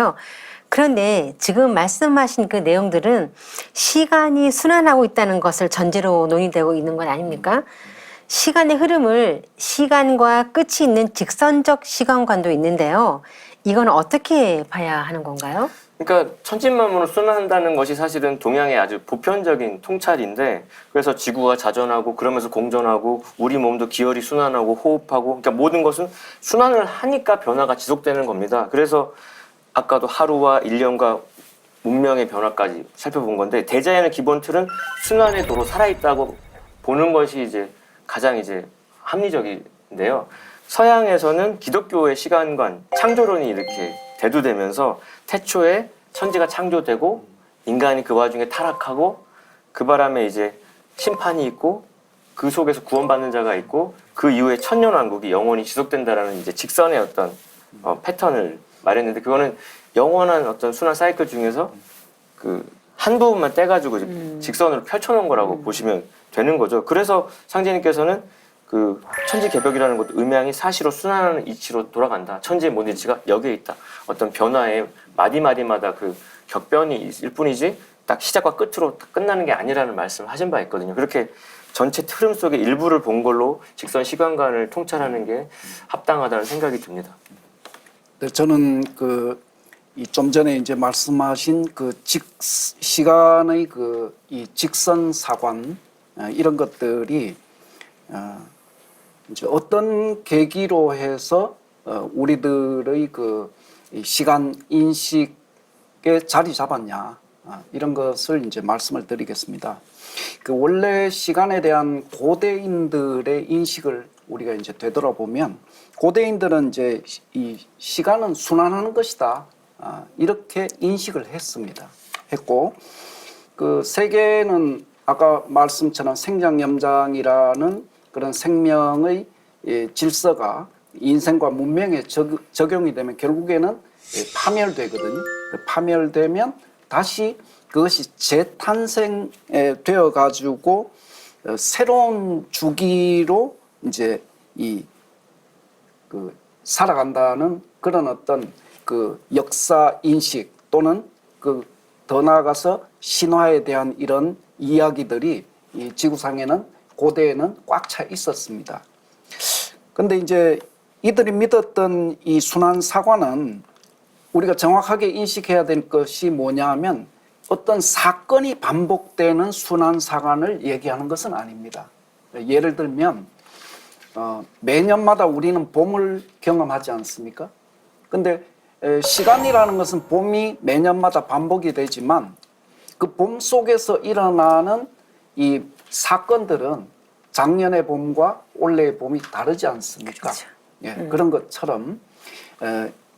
있잖아요. 그런데 지금 말씀하신 그 내용들은 시간이 순환하고 있다는 것을 전제로 논의되고 있는 건 아닙니까? 시간의 흐름을 시간과 끝이 있는 직선적 시간관도 있는데요. 이건 어떻게 봐야 하는 건가요? 그러니까 천진만물을 순환한다는 것이 사실은 동양의 아주 보편적인 통찰인데, 그래서 지구가 자전하고 그러면서 공전하고 우리 몸도 기혈이 순환하고 호흡하고, 그러니까 모든 것은 순환을 하니까 변화가 지속되는 겁니다. 그래서 아까도 하루와 일년과 문명의 변화까지 살펴본 건데, 대자연의 기본 틀은 순환의 도로 살아있다고 보는 것이 이제 가장 이제 합리적인데요. 서양에서는 기독교의 시간관, 창조론이 이렇게 대두되면서 태초에 천지가 창조되고 인간이 그 와중에 타락하고 그 바람에 이제 심판이 있고 그 속에서 구원받는 자가 있고 그 이후에 천년왕국이 영원히 지속된다라는 이제 직선의 어떤 패턴을 말했는데, 그거는 영원한 어떤 순환 사이클 중에서 그 한 부분만 떼가지고 직선으로 펼쳐놓은 거라고 보시면 되는 거죠. 그래서 상제님께서는 그 천지개벽이라는 것도 음양이 사시로 순환하는 이치로 돌아간다. 천지의 모든 이치가 여기에 있다. 어떤 변화의 마디마디마다 그 격변이 있을 뿐이지 딱 시작과 끝으로 딱 끝나는 게 아니라는 말씀을 하신 바 있거든요. 그렇게 전체 흐름 속의 일부를 본 걸로 직선 시간관을 통찰하는 게 합당하다는 생각이 듭니다. 네, 저는 이 좀 전에 이제 말씀하신 그 시간의 이 직선 사관 이런 것들이 이제 어떤 계기로 해서 우리들의 이 시간 인식에 자리 잡았냐 이런 것을 이제 말씀을 드리겠습니다. 그 원래 시간에 대한 고대인들의 인식을 우리가 이제 되돌아보면 고대인들은 이제 이 시간은 순환하는 것이다 이렇게 인식을 했고 그 세계는 아까 말씀처럼 생장염장이라는 그런 생명의 질서가 인생과 문명에 적용이 되면 결국에는 파멸되거든요. 파멸되면 다시 그것이 재탄생되어 가지고 새로운 주기로 이제 살아간다는 그런 어떤 그 역사 인식 또는 더 나아가서 신화에 대한 이런 이야기들이 이 지구상에는 고대에는 꽉 차 있었습니다. 근데 이제 이들이 믿었던 이 순환 사관은 우리가 정확하게 인식해야 될 것이 뭐냐 하면 어떤 사건이 반복되는 순환 사관을 얘기하는 것은 아닙니다. 예를 들면 매년마다 우리는 봄을 경험하지 않습니까? 근데 시간이라는 것은 봄이 매년마다 반복이 되지만 그 봄 속에서 일어나는 이 사건들은 작년의 봄과 올해의 봄이 다르지 않습니까? 그렇죠. 예, 그런 것처럼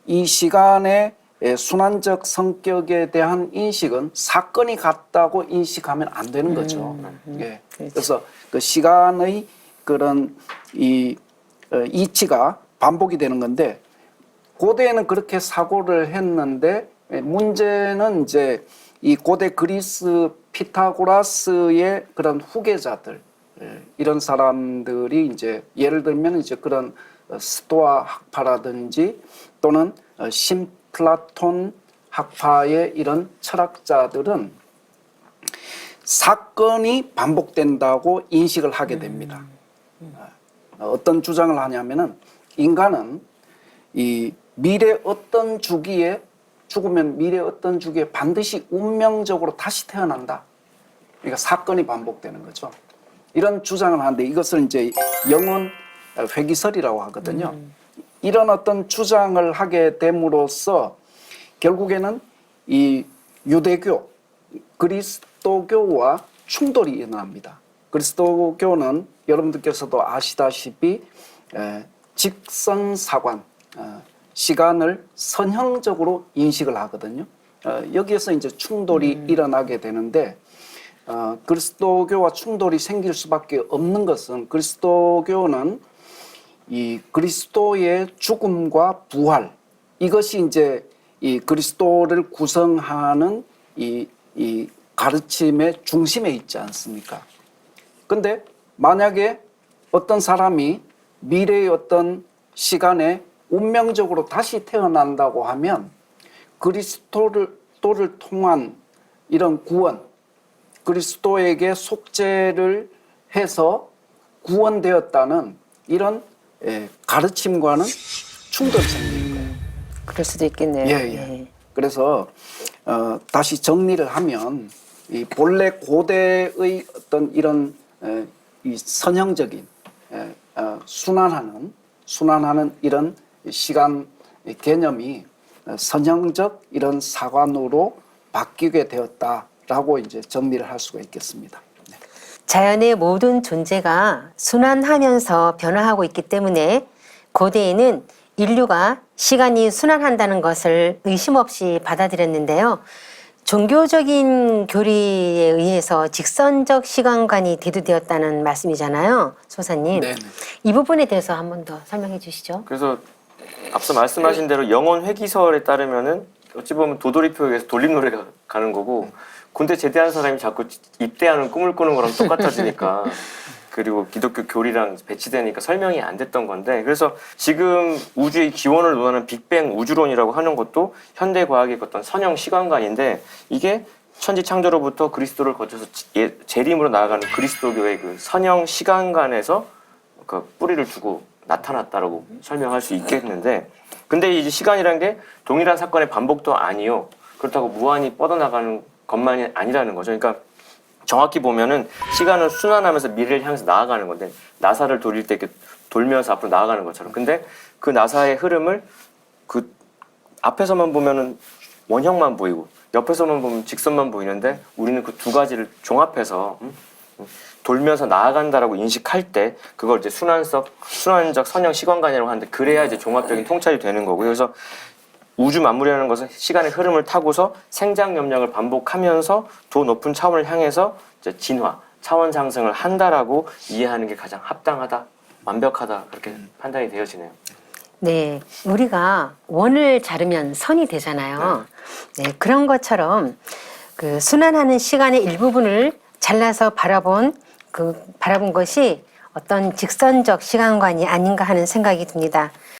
이 시간의 순환적 성격에 대한 인식은 사건이 같다고 인식하면 안 되는 거죠. 예, 그렇죠. 그래서 그 시간의 그런 이치가 반복이 되는 건데 고대에는 그렇게 사고를 했는데 문제는 이제 이 고대 그리스 피타고라스의 그런 후계자들 이런 사람들이 이제 예를 들면 이제 그런 스토아 학파라든지 또는 신플라톤 학파의 이런 철학자들은 사건이 반복된다고 인식을 하게 됩니다. 어떤 주장을 하냐면은 인간은 이 미래 어떤 주기에 죽으면 미래 어떤 주기에 반드시 운명적으로 다시 태어난다. 그러니까 사건이 반복되는 거죠. 이런 주장을 하는데 이것을 이제 영혼 회귀설이라고 하거든요. 이런 어떤 주장을 하게 됨으로써 결국에는 이 유대교, 그리스도교와 충돌이 일어납니다. 그리스도교는 여러분들께서도 아시다시피 직선사관, 시간을 선형적으로 인식을 하거든요. 여기에서 이제 충돌이 일어나게 되는데 그리스도교와 충돌이 생길 수밖에 없는 것은 그리스도교는 이 그리스도의 죽음과 부활 이것이 이제 이 그리스도를 구성하는 이 가르침의 중심에 있지 않습니까? 근데 만약에 어떤 사람이 미래의 어떤 시간에 운명적으로 다시 태어난다고 하면 그리스도를 통한 이런 구원, 그리스도에게 속죄를 해서 구원되었다는 이런 가르침과는 충돌성인 거예요. 그럴 수도 있겠네요. 예. 그래서 다시 정리를 하면 이 본래 고대의 어떤 이런 이 선형적인 순환하는 이런 시간 개념이 선형적 이런 사관으로 바뀌게 되었다라고 이제 정리를 할 수가 있겠습니다. 네. 자연의 모든 존재가 순환하면서 변화하고 있기 때문에 고대에는 인류가 시간이 순환한다는 것을 의심 없이 받아들였는데요. 종교적인 교리에 의해서 직선적 시간관이 대두되었다는 말씀이잖아요, 소사님. 네네. 이 부분에 대해서 한 번 더 설명해 주시죠. 그래서 앞서 말씀하신 대로 영혼 회귀설에 따르면은 어찌 보면 도돌이표에서 돌림노래가 가는 거고 군대 제대한 사람이 자꾸 입대하는 꿈을 꾸는 거랑 똑같아지니까 그리고 기독교 교리랑 배치되니까 설명이 안 됐던 건데 그래서 지금 우주의 기원을 논하는 빅뱅 우주론이라고 하는 것도 현대 과학의 어떤 선형 시간관인데 이게 천지 창조로부터 그리스도를 거쳐서 재림으로 나아가는 그리스도교의 그 선형 시간관에서 그 뿌리를 두고 나타났다라고 설명할 수 있겠는데 근데 이제 시간이란 게 동일한 사건의 반복도 아니요. 그렇다고 무한히 뻗어나가는 것만이 아니라는 거죠. 그러니까 정확히 보면은 시간은 순환하면서 미래를 향해서 나아가는 건데 나사를 돌릴 때 이렇게 돌면서 앞으로 나아가는 것처럼. 근데 그 나사의 흐름을 그 앞에서만 보면은 원형만 보이고 옆에서만 보면 직선만 보이는데 우리는 그 두 가지를 종합해서 돌면서 나아간다라고 인식할 때 그걸 이제 순환적 선형 시간관이라고 하는데 그래야 이제 종합적인 통찰이 되는 거고요. 그래서 우주 만물이라는 것은 시간의 흐름을 타고서 생장 염력을 반복하면서 더 높은 차원을 향해서 이제 진화, 차원 상승을 한다라고 이해하는 게 가장 합당하다, 완벽하다 그렇게 판단이 되어지네요. 네, 우리가 원을 자르면 선이 되잖아요. 네, 그런 것처럼 그 순환하는 시간의 일부분을 잘라서 바라본 것이 어떤 직선적 시간관이 아닌가 하는 생각이 듭니다.